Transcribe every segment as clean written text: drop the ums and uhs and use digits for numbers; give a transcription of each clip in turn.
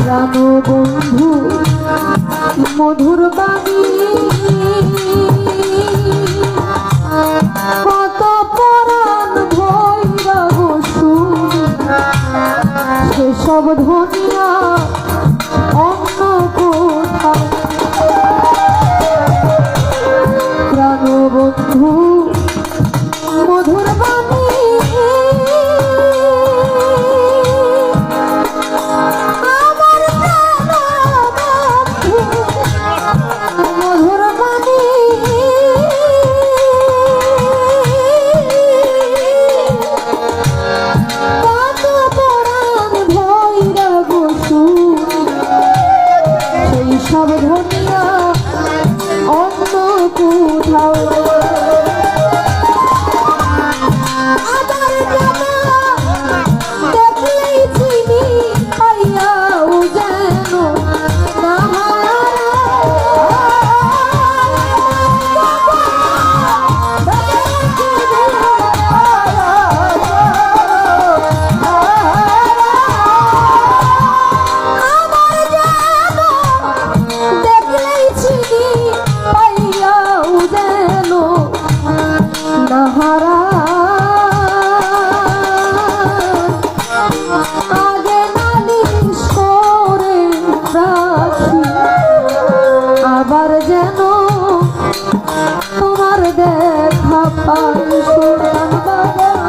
প্রাণ বন্ধু মধুর বাণী কত পরাণ ভৈরা বসু সেসব ধনিয়া অন্য কোথাও প্রাণ বন্ধু মধুর বাণী সব ধনিয়া অন্য কোথাও আবার যেন তোমার দেখা পাই সোনার বাগান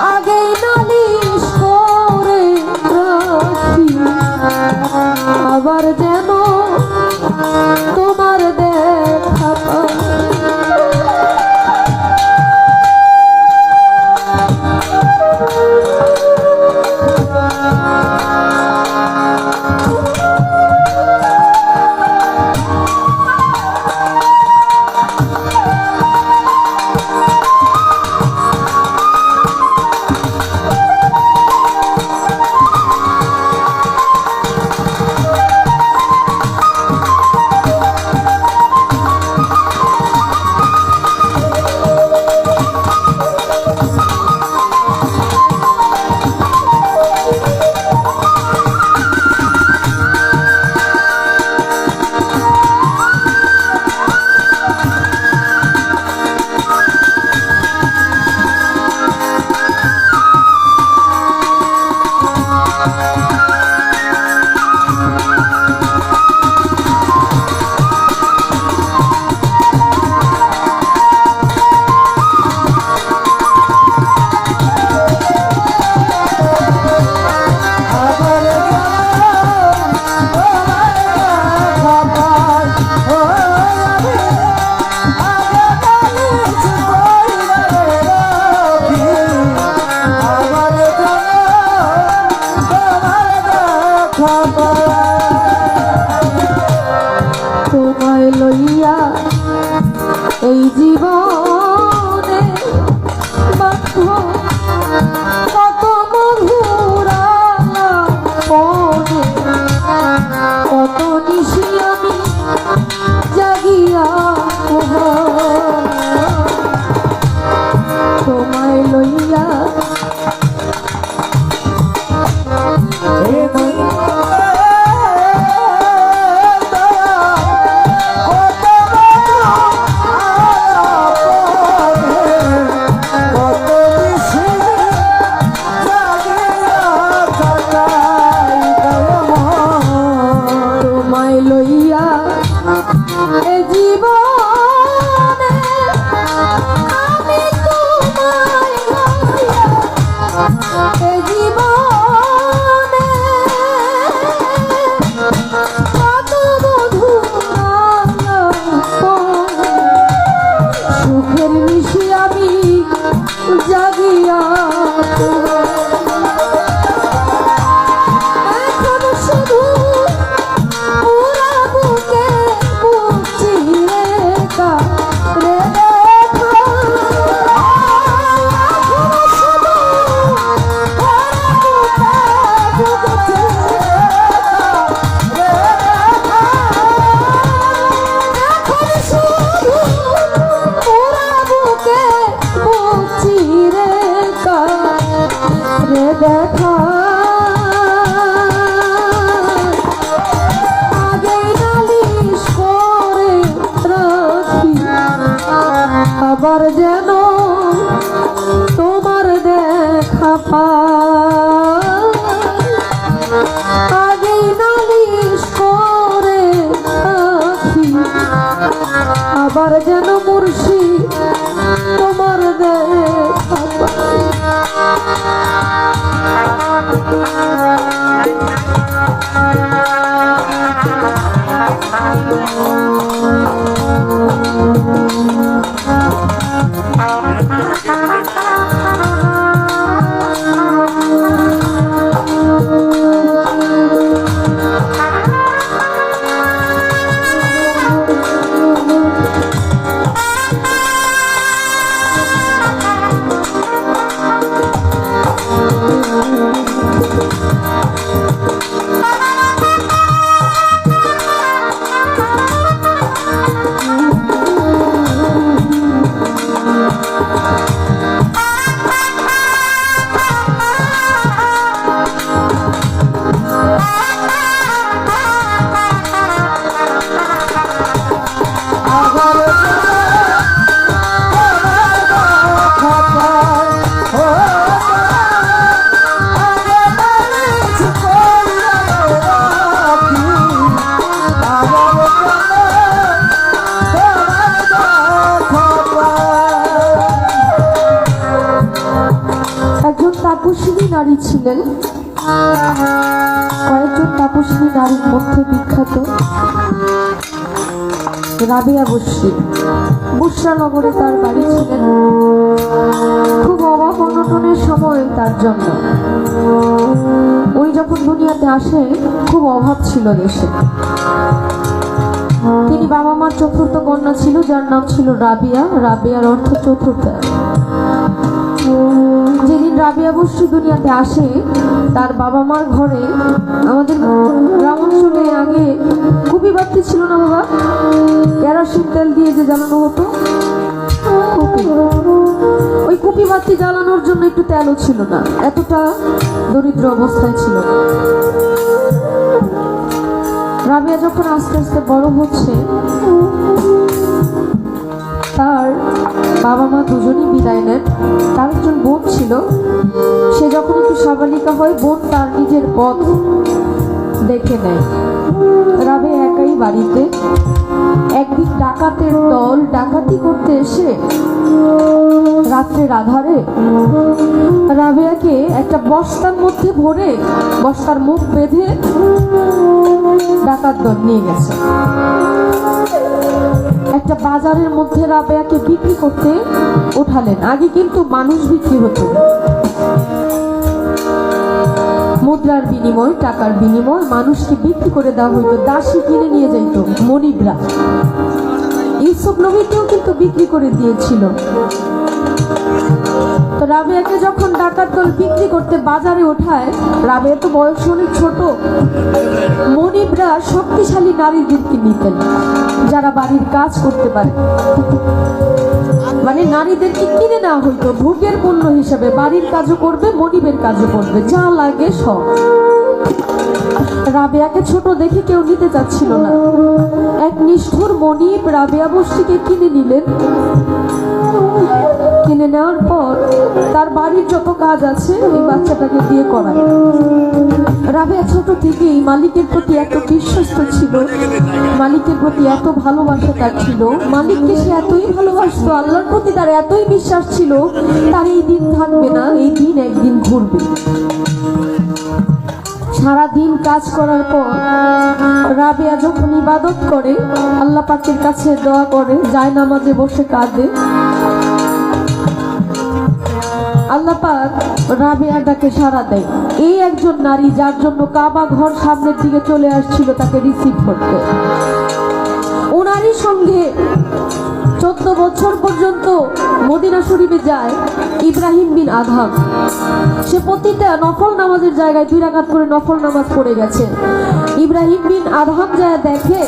আগে নালিশ করে রাখি আবার যেন তোমার দেখা পাই তাপসিনী নারী ছিলেন, কয়েকজন তাপসিনী নারীর মধ্যে বিখ্যাত রাবেয়া বসরি। বুশরানগরে তার বাড়ি ছিলেন। খুব অভাব অনটনের সময় তার জন্য, ওই যখন দুনিয়াতে আসে খুব অভাব ছিল দেশে। তিনি বাবা মার চতুর্থ কন্যা ছিল, যার নাম ছিল রাবিয়া। রাবিয়ার অর্থ চতুর্থ। যেদিন রাবিয়া বসরি দুনিয়াতে আসে, তার বাবা মার ঘরে, আমাদের গ্রাম অঞ্চলে আগে কুপি বাতি ছিল না বাবা, কেরোসিন তেল দিয়ে যে জ্বালানো হতো কুপি, ওই কুপি বাতি জ্বালানোর জন্য একটু তেলও ছিল না, এতটা দরিদ্র অবস্থায় ছিল। রাবিয়া যখন আস্তে আস্তে বড় হচ্ছে, তার বাবা মা দুজনই বিদায় নেন। তার একজন বোন ছিল, সে যখন একটু সাবালিকা হয়, বোন তার নিজের পথ দেখে নেয়। রাবিয়া একাই বাড়িতে। একদিন ডাকাতের দল ডাকাতি করতে এসে রাত্রের আধারে রাবিয়াকে একটা বস্তার মধ্যে ভরে, বস্তার মুখ বেঁধে ডাকাত দল নিয়ে গেছে। একটা বাজারের মধ্যে রাবেয়াকে বিক্রি করতে উঠালেন। আগে কিন্তু মানুষ বিক্রি হতো, মুদ্রার বিনিময়, টাকার বিনিময় মানুষকে বিক্রি করে দেওয়া হইতো, দাসী কিনে নিয়ে যাইত মনিবরা। ইউসুফ নবীকেও কিন্তু বিক্রি করে দিয়েছিল। তো রাবেয়াকে যখন ডাকাত দল বিক্রি করতে বাজারে ওঠায়, রাবেয়া তো বয়স অনেক ছোট, মনিবরা শক্তিশালী নারীদেরকে নিতেন যারা বাড়ির কাজ করতে পারে, মানে নারীদেরকে কিনে নেওয়া হইতো ভোগের পণ্য হিসেবে। বাড়ির কাজও করবে, মনিবের কাজও করবে, যা লাগে সব। রাবেয়াকে ছোট দেখে কেউ নিতে চাচ্ছিল না। এক নিষ্ঠুর মনিব রাবেয়া বসরিকে কিনে নিলেন। কিনে নেওয়ার পর তার বাড়ির যত কাজ আছে এই বাচ্চাটাকে দিয়ে করায়। রাবেয়া ছোট থেকেই মালিকের প্রতি এত বিশ্বস্ত ছিল, মালিকের প্রতি এত ভালোবাসা তার ছিল, মালিককে সে এতই ভালোবাসতো, আল্লাহর প্রতি তার এতই বিশ্বাস ছিল, তার এই দিন থাকবে না, এই দিন একদিন ঘুরবে। সারাদিন কাজ করার পর রাবেয়া যখন ইবাদত করে, আল্লাহ পাকের কাছে দোয়া করে, যায় নামাজে বসে কাঁদে, আল্লাহ পাক রাবেয়ার ডাকে সাড়া দেয়। এই একজন নারী যার জন্য কাবা ঘর সামনের দিকে চলে আসছিল তাকে রিসিভ করতে। ওনারই সঙ্গে 14 বছর পর্যন্ত মদিনা শরীফে যায় ইব্রাহিম বিন আদহাম। সে প্রতিটা নফল নামাজের জায়গায় 2 রাকাত করে নফল নামাজ পড়ে গেছে। ইব্রাহিম বিন আদহাম যায় দেখে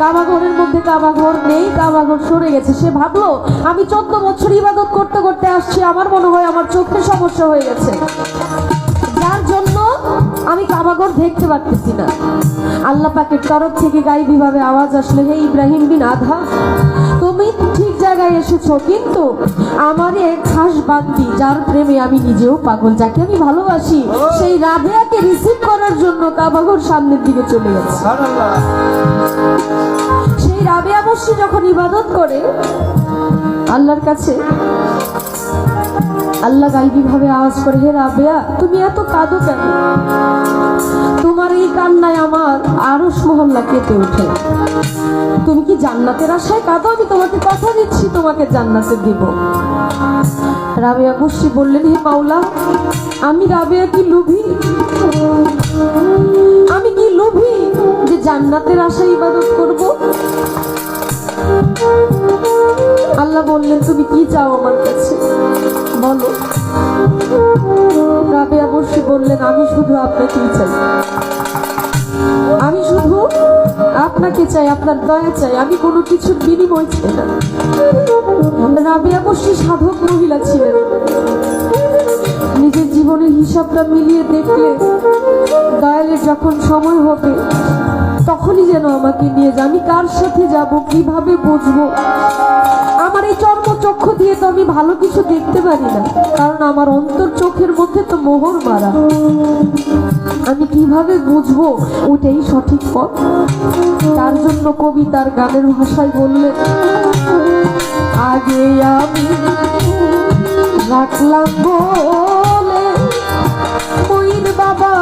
কাবা ঘরের মধ্যে কাবা ঘর নেই, কাবা ঘর সরে গেছে। সে ভাবলো আমি 14 বছর ইবাদত করতে করতে আসছি, আমার মনে হয় আমার চোখে সমস্যা হয়ে গেছে, যার জন্য আমি কাবাঘর দেখতে পারতেছি না। আল্লাহ পাকের তরফ থেকে গায়েবী ভাবে আওয়াজ আসলো, হে ইব্রাহিম বিন আদহাম, তুমি ঠিক জায়গায় এসেছো, কিন্তু আমার এক খাস বান্দি যার প্রেমে আমি নিজেও পাগল, যাকে আমি ভালোবাসি, সেই রাবেয়াকে রিসিভ করার জন্য কাবাঘর সামনের দিকে চলে গেছে। সেই রাবেয়া বসে যখন ইবাদত করে আল্লাহর কাছে, আল্লাহ গাইবী ভাবে আওয়াজ করে, হে রাবেয়া তুমি এত কাঁদো কেন? তোমার এই কান্নায় আমার আরশ মহল্লা কেঁপে ওঠে। তুমি কি জান্নাতের আশায় কাঁদো? আমি তোমাকে কথা দিচ্ছি, তোমাকে জান্নাতে দিব। রাবেয়া মুর্শি বললেন, হে মাওলা, আমি রাবেয়া কি লোভী? আমি কি লোভী যে জান্নাতের আশায় ইবাদত করব? আল্লাহ বললেন, তুমি কি চাও আমার কাছে বলো। রাবেয়া মুর্শি বললেন, আমি শুধু আপনাকেই চাই, আমি শুধু আপনাকে চাই, আপনার দয়া চাই, আমি কোনো কিছুর বিনিময় চাই না। রাবেয়া মুর্শি সাধক মহিলা ছিলেন। নিজের জীবনের হিসাবটা মিলিয়ে দেখলে দয়ালের যখন সময় হবে তখনই যেন আমাকে নিয়ে যা। আমি কার সাথে যাব, কিভাবে বুঝবো? আমার এই চর্মচক্ষু দিয়ে তো আমি ভালো কিছু দেখতে পারি না, কারণ আমার অন্তর চোখের মধ্যে তো মোহর মারা। আমি কিভাবে বুঝবো ওটাই সঠিক পথ? তার জন্য কবি তার গানের ভাষায় বললেন, আগে আমি রাখলাম বলে মইন বাবা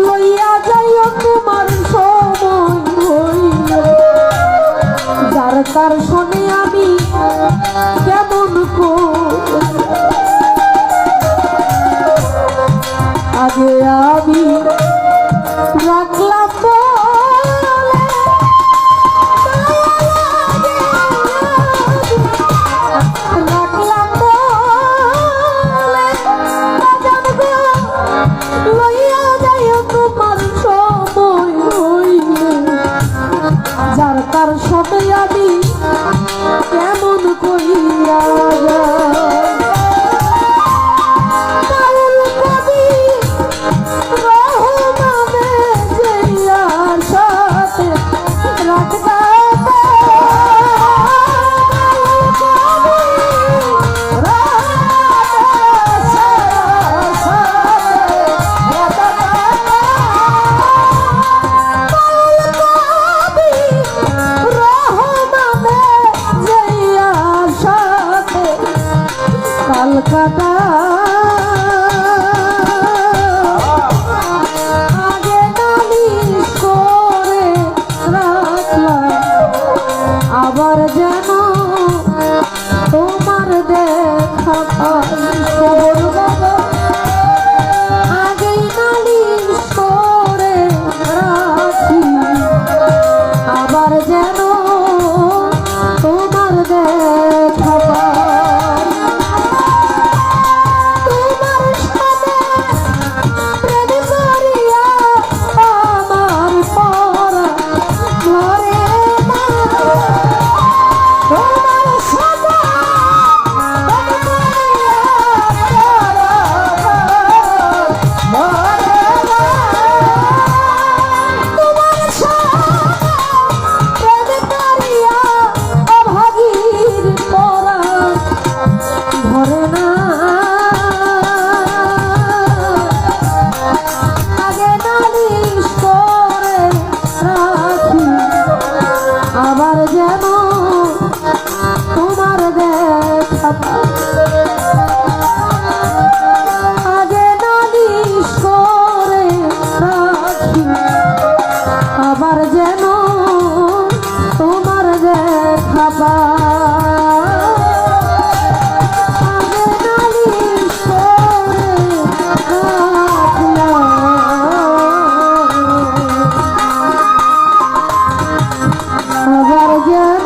লইয়া যাইও তোমার সময় হইল, যার তার শোনে আমি কেমন আগে আমি রাখলাম তার সাথে আমি কেমন কইরা কলকাতা আগে নালিশ করে রাখলাম, আবার যেন তোমার দেখা পাই। খবর বাবা আগেই নালিশ করে রাখি, আবার যেন তোমার দেখা পাই। আবার যেন তোমার দেখা আগে নালিশ করে রাখি, আবার যেন তোমার দেখা আগে নালিশ করে রাখলাম, আবার যেন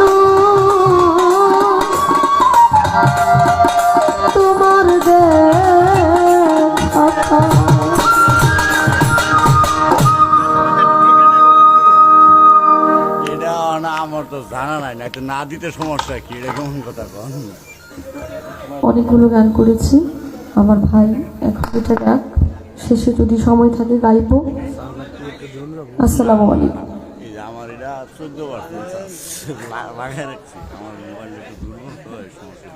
তোমার দেখা। এটা না আমার তো জানা নাই, না এটা না দিতে সমস্যা কি? এটা কেমন কথা কন? অনেকগুলো গান করেছি আমার ভাই, এখন এটা গাক, শেষে যদি সময় থাকে গাইব। আসসালামু আলাইকুম। আমার এটা 14 বার লাগাই রাখছি, আমার মোবাইল একটু দুর্বল তো, সমস্যা।